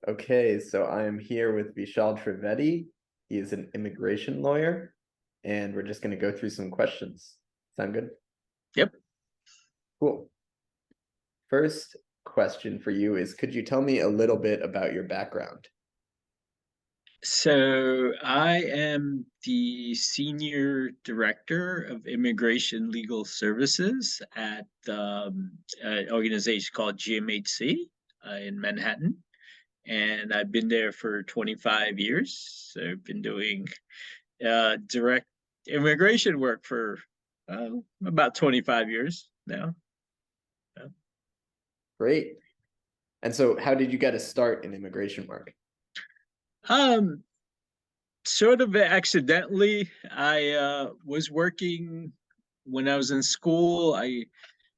Okay, so I am here with Vishal Trivedi. He is an immigration lawyer, and we're just going to go through some questions. Sound good? Yep. Cool. First question for you is, could you tell me a little bit about your background? So I am the Senior Director of Immigration Legal Services at an organization called GMHC in Manhattan. And I've been there for 25 years. So I've been doing direct immigration work for about 25 years now. Great. And so how did you get a start in immigration work? Um, Sort of accidentally. I was working when I was in school. I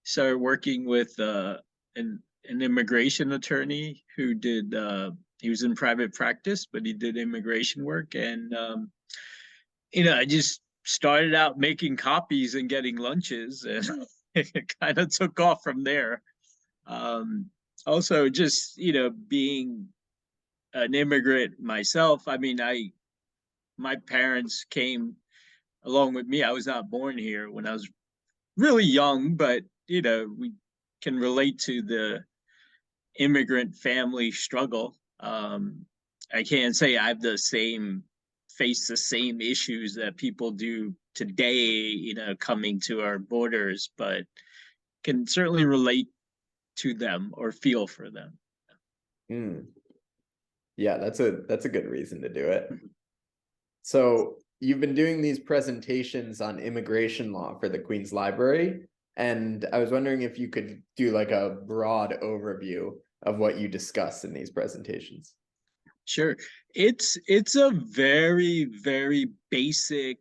started working with an immigration attorney who did he was in private practice, but he did immigration work, and I just started out making copies and getting lunches, and it kind of took off from there. Also, just being an immigrant myself. I mean, I my parents came along with me. I was not born here when I was really young, but we can relate to the immigrant family struggle. I can't say I've faced the same issues that people do today, coming to our borders, but can certainly relate to them or feel for them. Hmm. Yeah, that's a good reason to do it. So you've been doing these presentations on immigration law for the Queen's Library, and I was wondering if you could do like a broad overview of what you discuss in these presentations. Sure. It's a very, very basic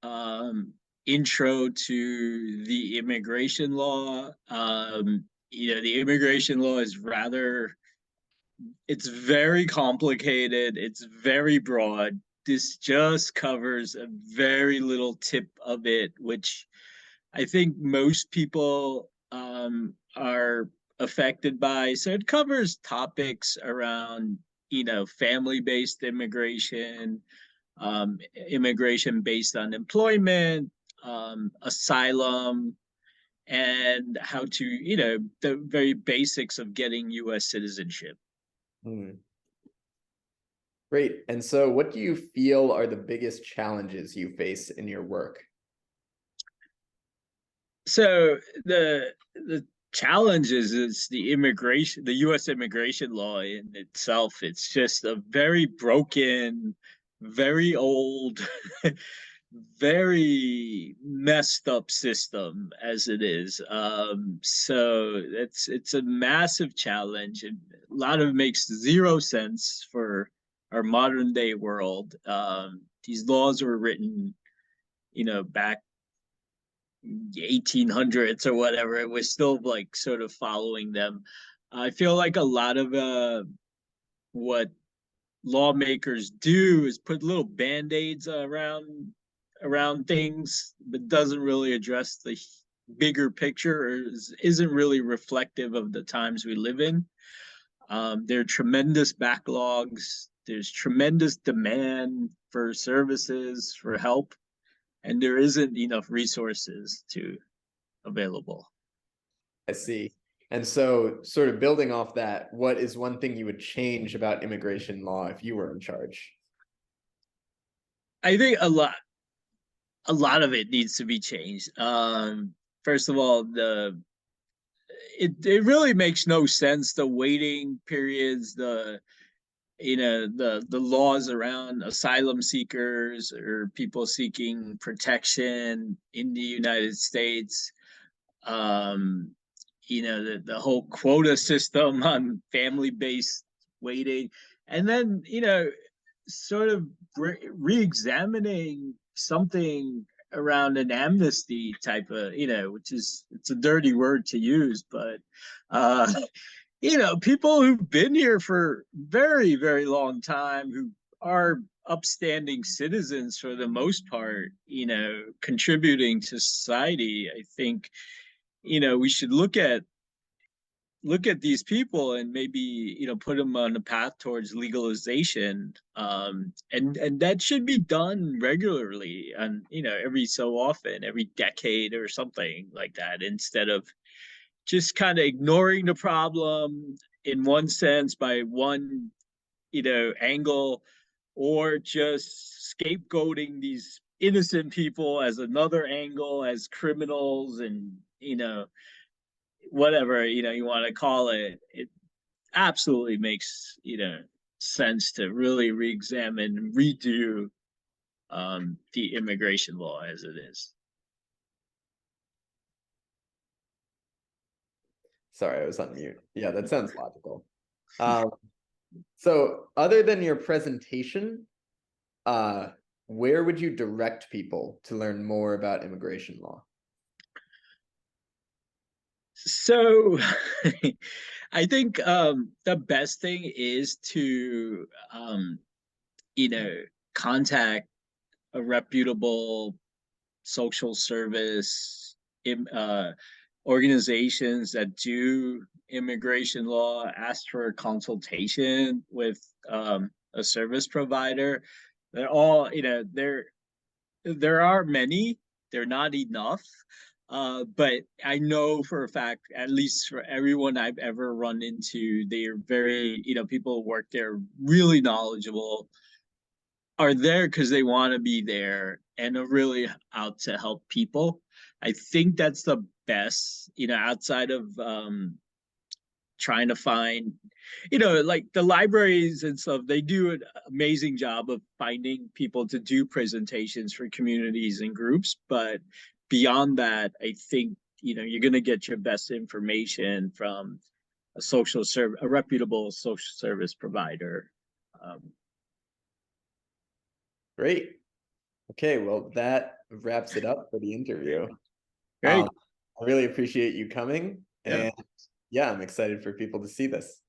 um, intro to the immigration law. The immigration law is it's very complicated. It's very broad. This just covers a very little tip of it, which I think most people are affected by. So it covers topics around, family-based immigration, immigration based on employment, asylum, and how to, the very basics of getting U.S. citizenship. Hmm. Great. And so what do you feel are the biggest challenges you face in your work? So the challenge is the U.S. immigration law in itself. It's just a very broken, very old, very messed up system as it is. So it's a massive challenge, and a lot of it makes zero sense for our modern day world. These laws were written, back 1800s or whatever. It was still like sort of following them. I feel like a lot of what lawmakers do is put little band-aids around things, but doesn't really address the bigger picture, or isn't really reflective of the times we live in. There are tremendous backlogs. There's tremendous demand for services, for help, and there isn't enough resources to available. I see. And so, sort of building off that, what is one thing you would change about immigration law if you were in charge? I think a lot of it needs to be changed. First of all, it really makes no sense, the waiting periods, the laws around asylum seekers or people seeking protection in the United States. Um, the whole quota system on family based waiting, and then sort of re-examining something around an amnesty type of, which is, it's a dirty word to use, but uh people who've been here for very, very long time, who are upstanding citizens for the most part, contributing to society. I think we should look at look at these people and maybe, you know, put them on a path towards legalization. And that should be done regularly, and, you know, every so often, every decade or something like that, instead of just kind of ignoring the problem in one sense by one, you know, angle, or just scapegoating these innocent people as another angle, as criminals, and, you know, whatever, you know, you want to call it. It absolutely makes, you know, sense to really re-examine and redo the immigration law as it is. Sorry, I was on mute. Yeah, that sounds logical. Um, so other than your presentation, where would you direct people to learn more about immigration law? So I think the best thing is to, you know, contact a reputable social service uh, organizations that do immigration law, ask for a consultation with a service provider. They're all, you know, there are many, they're not enough. But I know for a fact, at least for everyone I've ever run into, they're very, you know, people who work there really knowledgeable, are there because they want to be there, and are really out to help people. I think that's the best, you know, outside of trying to find, you know, like the libraries and stuff, they do an amazing job of finding people to do presentations for communities and groups. But beyond that, I think, you know, you're going to get your best information from a reputable social service provider. Um, Great. Okay, well, that wraps it up for the interview. great. I really appreciate you coming, Yeah. and yeah, I'm excited for people to see this.